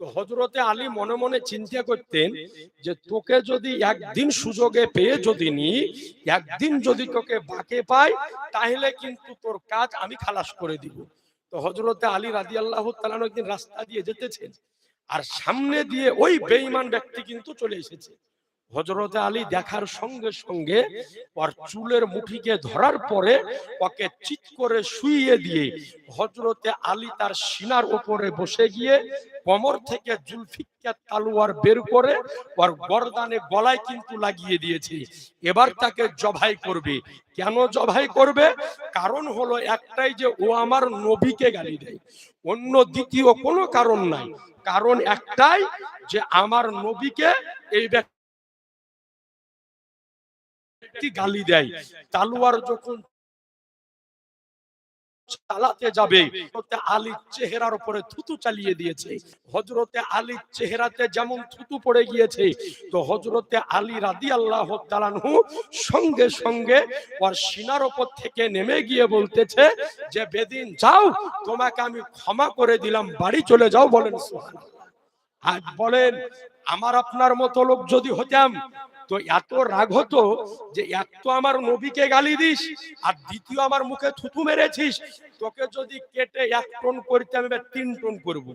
তো হযরতে আলী মনে মনে চিন্তা করতেন যে তোকে যদি একদিন সুযোগে পেয়ে যদি নি, একদিন যদি তোকে বাকে পাই, তাহলে কিন্তু তোর কাজ আমি খালাস করে দিব। তো হযরতে আলী রাদিয়াল্লাহু তাআলা একদিন রাস্তা দিয়ে যেতেছেন, আর সামনে দিয়ে ওই বেঈমান ব্যক্তি কিন্তু চলে এসেছে। হযরতে আলী দেখার সঙ্গে সঙ্গে ওর চুলের মুঠিকে ধরার পরে ওকে চিৎ করে শুইয়ে দিয়ে হযরতে আলী তার সিনার উপরে বসে গিয়ে কোমর থেকে জুলফিকার তলোয়ার বের করে ওর গর্দানে গলায় কিন্তু লাগিয়ে দিয়েছে। এবার তাকে জবাই করবে। কেন জবাই করবে? কারণ হলো একটাই, যে ও আমার নবীকে গালি দেয়। অন্য দ্বিতীয় কোনো কারণ নাই। কারণ একটাই, যে আমার নবীকে এই ব্যক্তি গালি দেয়। তলোয়ার যখন চালাতে যাবে, হযরতে আলীর চেহারার উপরে থুতু চালিয়ে দিয়েছে। হযরতে আলীর চেহারাতে যেমন থুতু পড়ে গিয়েছে, তো হযরতে আলী রাদিয়াল্লাহু তাআলা আনহু সঙ্গে সঙ্গে ওর সিনার উপর থেকে নেমে গিয়ে বলতেছে যে বেদিন যাও, তোমাকে আমি ক্ষমা করে দিলাম, বাড়ি চলে যাও। বলেন সুবহানাল্লাহ। আজ বলেন আমার আপনার মতো লোক যদি হতাম, তো এত রাগ হতো যে এক তো আমার নবীকে গালি দিস, আর দ্বিতীয় আমার মুখে থুতু মেরেছিস, তোকে যদি কেটে 1 টন করতে আমি 3 টন করব।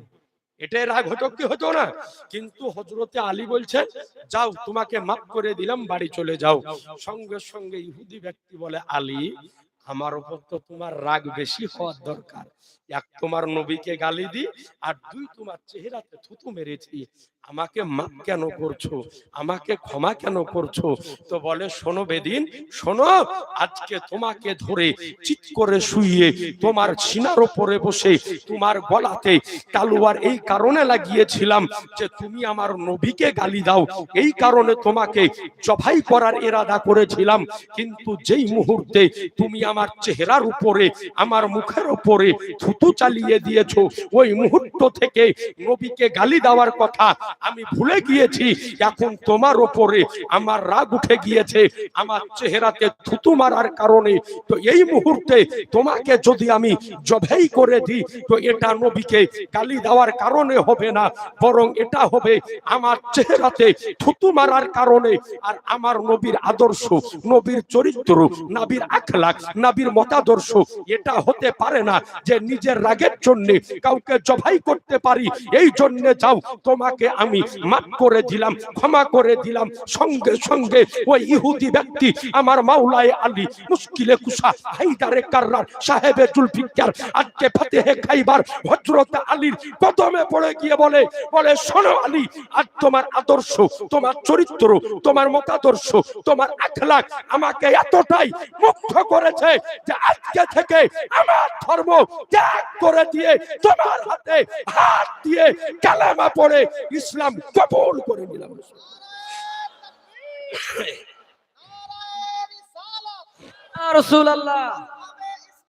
এটাই রাগ হতো কি হতো না? কিন্তু হযরতে আলী বলছেন যাও, তোমাকে মাফ করে দিলাম, বাড়ি চলে যাও। সঙ্গে সঙ্গে ইহুদি ব্যক্তি বলে আলী, আমার উপর তো তোমার রাগ বেশি হওয়ার দরকার। এক তোমার নবীকে গালি দি, আর 2 তোমার চেহারাতে থুতু মেরেছি, আমাকে মাফ কেন করছো, আমাকে ক্ষমা কেন করছো? তো বলে শোনো বেদিন, শোনো, আজকে তোমাকে ধরে চিৎ করে শুইয়ে তোমার সিনার উপরে বসে তোমার গলাতে তলোয়ার এই কারণে লাগিয়েছিলাম যে তুমি আমার নবীকে গালি দাও, এই কারণে তোমাকে জবাই করার ইরাদা করেছিলাম। কিন্তু যেই মুহূর্তে তুমি আমার চেহারার উপরে, আমার মুখের উপরে থুতু চালিয়ে দিয়েছো, ওই মুহূর্ত থেকে নবীকে গালি দেওয়ার কথা আমি ভুলে গিয়েছি। এখন তোমার উপরে আমার রাগ উঠে গিয়েছে আমার চেহারাতে থুতু মারার কারণে। তো এই মুহূর্তে তোমাকে যদি আমি জবাই করে দিই, তো এটা নবীকে গালি দেওয়ার কারণে হবে না, বরং এটা হবে আমার চেহারাতে থুতু মারার কারণে। আর আমার নবীর আদর্শ, নবীর চরিত্র, নবীর আখলাক, নবীর মতাদর্শ এটা হতে পারে না যে নিজের রাগের জন্য কাউকে জবাই করতে পারি। এই জন্য যাও, তোমাকে আমি মাফ করে দিলাম, ক্ষমা করে দিলাম। সঙ্গে সঙ্গে ওই ইহুদি ব্যক্তি আমার মাওলায়ে আলী মুশকিলে কুশা হায়দারে কাররার সাহেবে জুলফিকার আজকে ফাতেহে খাইবার হযরত আলীর কদমে পড়ে গিয়ে বলে শোনো আলী, আজ তোমার আদর্শ, তোমার চরিত্র, তোমার মতাদর্শ, তোমার আখলাক আমাকে এতটাই মুগ্ধ করেছে যে আজকে থেকে আমার ধর্ম ত্যাগ করে দিয়ে তোমার হাতে হাত দিয়ে কালেমা পড়ে ইসলাম কবুল করে নিলাম। রাসূলুল্লাহ